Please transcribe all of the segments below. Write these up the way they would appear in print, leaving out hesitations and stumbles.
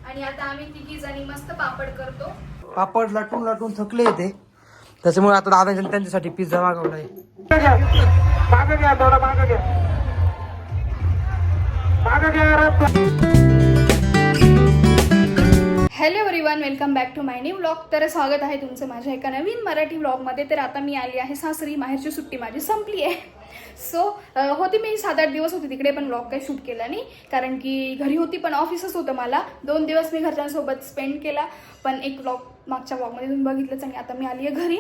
आणि आता आम्ही तिघी जणी मस्त पापड करतो. पापड लाटून लाटून थकले येते, त्याच्यामुळे आता दादांनी त्यांच्यासाठी पिझ्झा मागवलाय. Hello everyone, welcome back to my new vlog. तर स्वागत आहे तुमचं माझ्या एका नवीन मराठी व्लॉगमध्ये. तर आता मी आली आहे सासरी. माहेरची सुट्टी माझी संपली आहे. सो होती मी 7-8 दिवस होती तिकडे, पण व्लॉग काही शूट केला नाही कारण की घरी होती, पण ऑफिसच होतं मला. 2 दिवस मी घरच्यांसोबत स्पेंड केला, पण एक व्लॉग मागच्या व्लॉगमध्ये तुम्ही बघितलंच. आणि आता मी आली आहे घरी.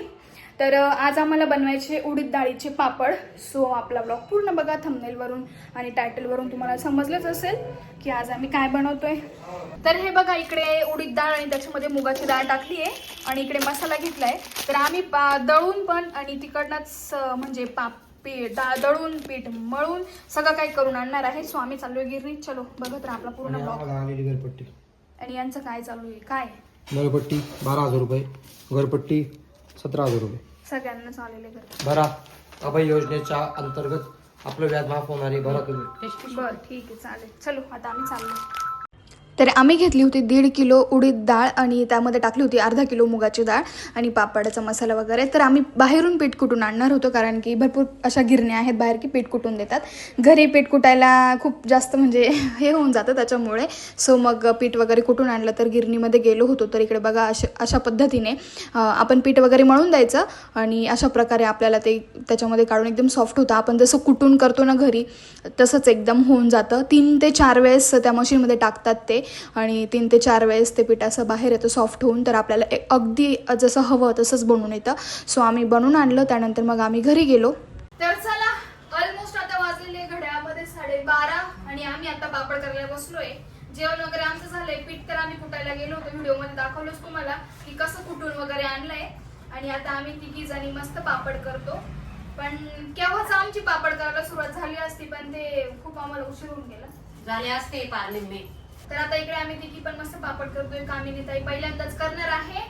तर आज आम्हाला बनवायचे उडीद डाळीचे पापड. सो आपला व्लॉग पूर्ण बघा. थंबनेलवरून आणि टायटलवरून तुम्हाला समजलंच असेल की आज आम्ही काय बनवतोय. तर हे बघा, इकडे उडीद डाळ आणि त्याच्यामध्ये मुगाची डाळ टाकली आहे आणि इकडे मसाला घेतलाय. तर आम्ही दळून पण आणि तिकडनंच म्हणजे दळून पीठ मळून सगळं काही करून आणणार आहे. सो आम्ही चाललोय गिरणी. चलो बघत राहा आपला पूर्ण ब्लॉग. आणि यांचं काय चालू आहे, काय घरपट्टी 12,000 रुपये, घरपट्टी 17,000 रुपये सगळ्यांनाच आलेले घर भरा. अभय योजनेच्या अंतर्गत आपलं व्याज माफ होणार आहे, भरा तुम्ही. बरं ठीक आहे, चालेल. चलो आता आम्ही चाललो. तर आम्ही घेतली होती 1.5 किलो उडीद डाळ आणि त्यामध्ये टाकली होती अर्धा किलो मुगाची डाळ आणि पापडाचा मसाला वगैरे. तर आम्ही बाहेरून पीठ कुटून आणणार होतो कारण की भरपूर अशा गिरण्या आहेत बाहेर की पीठ कुटून देतात. घरी पीठ कुटायला खूप जास्त म्हणजे हे होऊन जातं त्याच्यामुळे. सो मग पीठ वगैरे कुटून आणलं. तर गिरणीमध्ये गेलो होतो. तर इकडे बघा अशा पद्धतीने आपण पीठ वगैरे मळून द्यायचं आणि अशा प्रकारे आपल्याला ते त्याच्यामध्ये काढून एकदम सॉफ्ट होतं. आपण जसं कुटून करतो ना घरी तसंच एकदम होऊन जातं. 3 ते 4 वेळेस त्या मशीनमध्ये टाकतात ते आणि 3 ते 4 वेळेस ते पीठ असं बाहेर येतं सॉफ्ट होऊन. तर आपल्याला अगदी जसं हवं तसंच बनवून येतं. सो आम्ही बनवून आणलं. त्यानंतर मग आम्ही घरी गेलो. तर चला, ऑलमोस्ट आता वाजलेले घड्याळामध्ये 12:30 आणि आम्ही आता पापड करायला बसलोय. जेवण वगैरे आमचं झालंय. पीठ तर आम्ही कुटायला गेलो होतो, व्हिडिओमध्ये दाखवलंच तुम्हाला की कसं कुटून वगैरे आणलंय. आणि आता आम्ही तिघी जणी मस्त पापड करतो. पण केव्हाच आमची पापड करायला सुरुवात झाली असती, पण ते खूप आम्हाला उशीर होऊन गेला झाले असते पार्ले में. तर आता इकडे आम्ही तिघी पण मस्त पापड करतोय. कामिनी ताई पहिल्यांदाच करणार आहे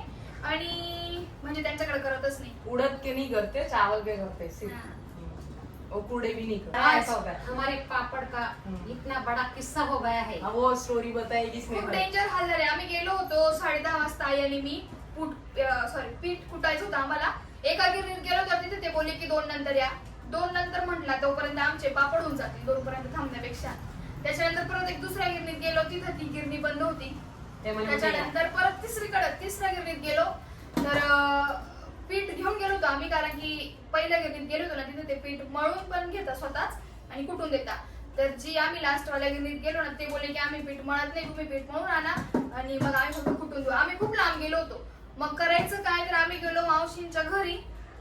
आणि म्हणजे त्यांच्याकडे करतच नाही. उड़द के नहीं करते, चावल के करते सिर्फ, और कूड़े भी नहीं करते. ऐसा होता है हमारे पापड़ का इतना बड़ा किस्सा हो गया है. अब वो स्टोरी बताएगी इसने. खूप डेंजर हाल झाले. आम्ही गेलो होतो 10:30 वाजता. आई आणि मी पीठ कुटायचं होतं आम्हाला. एका गिरणीत गेलो तर तिथे ते बोलले की 2 नंतर या. 2 नंतर म्हटला तोपर्यंत आमचे पापड होऊन जातील 2 पर्यंत थांबण्यापेक्षा. त्याच्यानंतर परत एक दुसऱ्या गिरणीत गेलो, तिथं ती गिरणी बंद होती. त्याच्यानंतर परत तिसऱ्या गिरणीत गेलो. तर पीठ घेऊन गेलो होतो आम्ही कारण की पहिल्या गिरणीत गेलो होतो ना तिथे ते पीठ मळून पण घेता स्वतःच आणि कुटून देता. तर जी आम्ही लास्ट वाल्या गिरणीत गेलो ना ते बोलले की आम्ही पीठ मळत नाही, तुम्ही पीठ मळून आणा आणि मग आम्ही फक्त कुटून देऊ. आम्ही खूप लांब गेलो होतो. मग करायचं काय, तर आम्ही गेलो मावशींच्या घरी.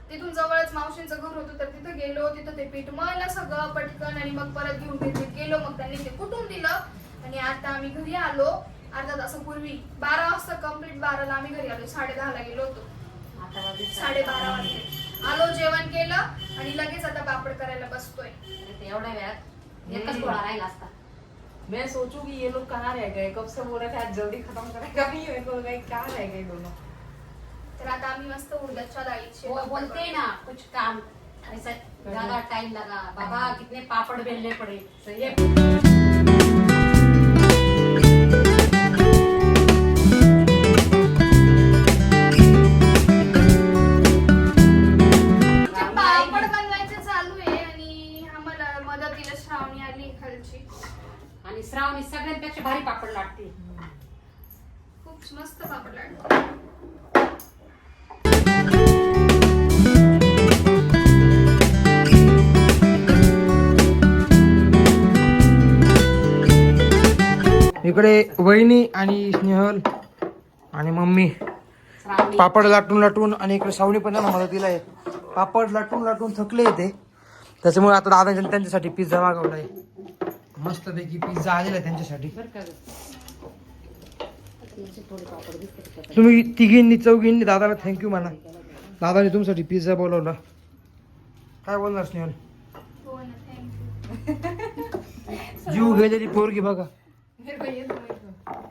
तिथून जवळच मावशींचं घर होतं. तर तिथं गेलो, तिथं ते पीठ मळलं सगळं पटकन आणि मग परत घेऊन गिरणीत गेलो. मग त्यांनी ते कुटून दिलं आणि आता आम्ही घरी आलो अर्धा तासापूर्वी. 12 वाजता कम्प्लीट. 12ला आम्ही घरी आलो. 10:30ला गेलो होतो. 12:30 वाजले. आलो, जेवण केलं आणि लगेच आता पापड करायला बसतोय. एवढ्या वेळात एकच गोळा राहिला असता. मैं सोचू कि ये लोग कहाँ रह गए, कब से बोल रहे थे आज जल्दी खत्म करेगा, नहीं मेरे को गए क्या रह गए दोनों. तर आता आम्ही मस्त उडदाच्या डाळीचे वो बोलते हैं ना कुछ काम ऐसा ज्यादा टाइम लगा बाबा, कितने पापड़ बेलने पड़े. सही है. पापड बनवायचं चालू आहे आणि आम्हाला मदतीला श्रावणी आली खालची. आणि श्रावणी सगळ्यांपेक्षा भारी पापड लाटते. खूप मस्त पापड लाटते. इकडे वहिनी आणि स्नेहल आणि मम्मी पापड लाटून लाटून आणि इकडे सावणी पण ना मदतीला आहे. पापड लाटून लाटून थकले येते, त्याच्यामुळे आता दादांनी त्यांच्यासाठी पिझ्झा मागवलाय. मस्तपैकी पिझ्झा आलेला आहे त्यांच्यासाठी. तुम्ही तिघींनी चौघींनी दादाला थँक्यू म्हणा. दादाने तुमच्यासाठी पिझ्झा बोलवला. काय बोलणार स्नेहल? हो ना, थँक्यू. जीव गेलेली पोरगी बघा.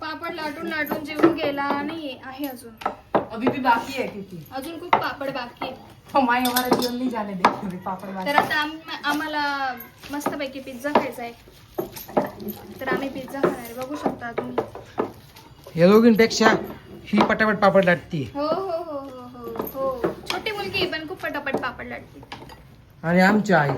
पापड लाटून लाटून जेवून गेला नाही आहे अजून. अभी भी बाकी है क्योंकि अजून खूप पापड बाकी आहे. हमारे हमारा जीवन नहीं जाने देंगे पापड़ वाले. तर आता आम्हाला मस्तपैकी पिझ्झा खायचा आहे. तर आम्ही पिझ्झा खाणार आहे. बघू शकता तुम्ही. या दोघींपेक्षा ही पटापट पापड लाटती हो हो हो हो हो हो छोटी मुलगी पण खूप पटापट पापड लाटते. आणि आमची आई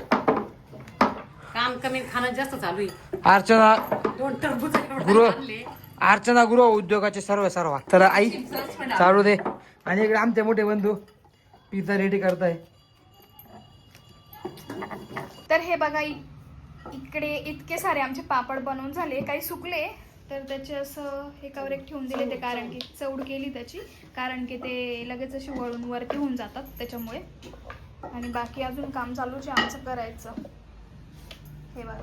काम कमी खाणं जास्त चालू आहे. अर्चना 2 टरबूज गुरु आणले. अर्चना गुरु उद्योगाचे सर्व तर आई चालू दे. आणि इकडे आमचे मोठे बंधू पिझ्झा रेडी करताय. तर हे बघा इकडे इतके सारे आमचे पापड बनवून झाले. काही सुकले तर त्याचे असं एकावर एक ठेवून दिले ते, कारण की चवड केली त्याची, कारण की ते लगेच असे वळून वरती होऊन जातात त्याच्यामुळे. आणि बाकी अजून काम चालूच आहे आमचं करायचं. हे बघा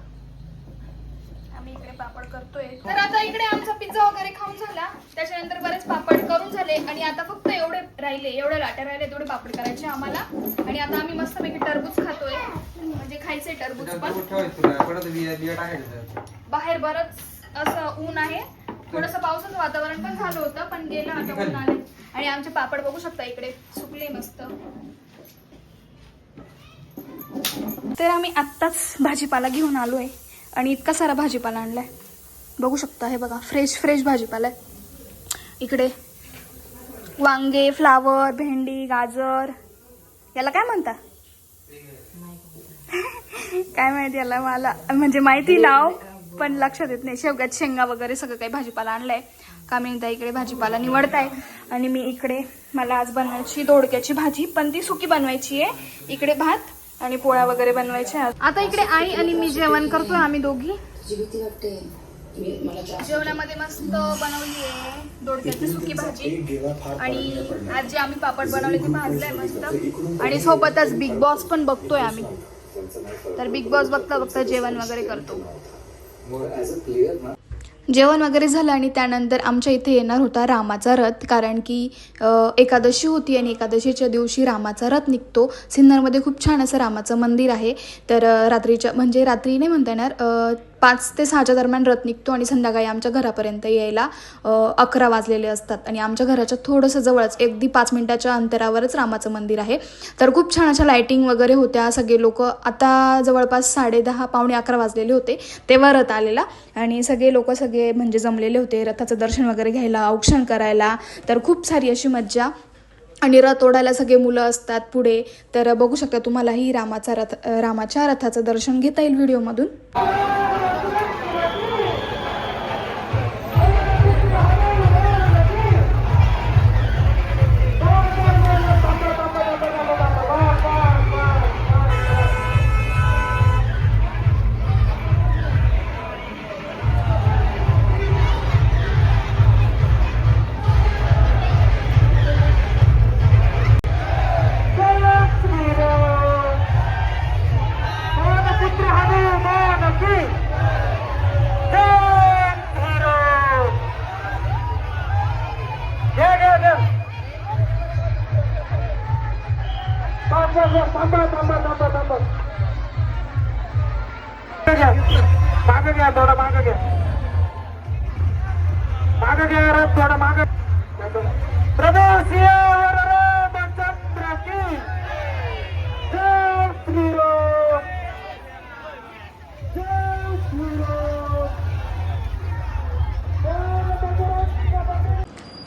आम्ही इकडे पापड करतोय. तर आता इकडे आमचा पिझ्झा वगैरे खाऊन झाला, त्याच्यानंतर बरेच पापड करून झाले आणि आता फक्त एवढे राहिले, एवढे लाट्या राहिले तेवढे पापड करायचे आम्हाला. आणि आता आम्ही मस्तपैकी टरबूज खातोय, म्हणजे खायचंय टरबूज पण. बाहेर बरंच असं ऊन आहे, थोडंसं पावसाचं वातावरण पण झालं होतं पण गेलं आता ऊन आले. आणि आमचे पापड बघू शकता इकडे सुकले मस्त. तर आम्ही आत्ताच भाजीपाला घेऊन आलोय आणि इतका सारा भाजीपाला आणलाय बघू शकता. हे बघा फ्रेश भाजीपाला आहे. इकडे वांगे, फ्लावर, भेंडी, गाजर, याला काय म्हणता काय माहिती याला, मला म्हणजे माहिती नाव पण लक्षात येत नाही. शेवग्याच्या शेंगा वगैरे सगळं काही भाजीपाला आणलाय. कामिनीताई इकडे भाजीपाला निवडताय आणि मी इकडे मला आज बनवायची दोडक्याची भाजी, पण ती सुकी बनवायची आहे. इकडे भात आणि पोळ्या वगैरे बनवायच्या. आता इकडे आई आणि मी जेवण करतोय आम्ही दोघी. जेवणामध्ये मस्त बनवली आहे दोडक्याची सुकी भाजी आणि आज जे आम्ही पापड बनवले ते भाजलंय मस्त. आणि सोबतच बिग बॉस पण बघतोय आम्ही. तर बिग बॉस बघता बघता जेवण वगैरे करतो. जेवण वगैरे झालं आणि त्यानंतर आमच्या इथे येणार होता रामाचा रथ, कारण की एकादशी होती आणि एकादशीच्या दिवशी रामाचा रथ निघतो. सिन्नरमध्ये खूप छान असं रामाचं मंदिर आहे. तर रात्रीच्या म्हणजे रात्री नाही म्हणता येणार, 5 ते 6च्या दरम्यान रथ निघतो आणि संध्याकाळी आमच्या घरापर्यंत यायला 11 वाजलेले असतात. आणि आमच्या घराच्या थोडंसं जवळच अगदी 5 मिनिटाच्या अंतरावरच रामाचं मंदिर आहे. तर खूप छान अशा लायटिंग वगैरे होत्या. सगळे लोक आता जवळपास 10:30 पावणे 11 वाजलेले होते तेव्हा रथ आलेला आणि सगळे लोक म्हणजे जमलेले होते रथाचं दर्शन वगैरे घ्यायला, औक्षण करायला. तर खूप सारी अशी मज्जा. आणि रथ ओढायला सगळे मुलं असतात पुढे. तर बघू शकता तुम्हालाही रामाच्या रथाचं दर्शन घेता येईल व्हिडिओमधून.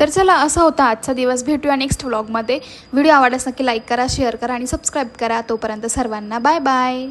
तर चला असा होता आजचा दिवस. भेटूया नेक्स्ट व्लॉगमध्ये. व्हिडिओ आवडल्यास नक्की लाईक करा, शेअर करा आणि सबस्क्राईब करा. तोपर्यंत सर्वांना बाय बाय.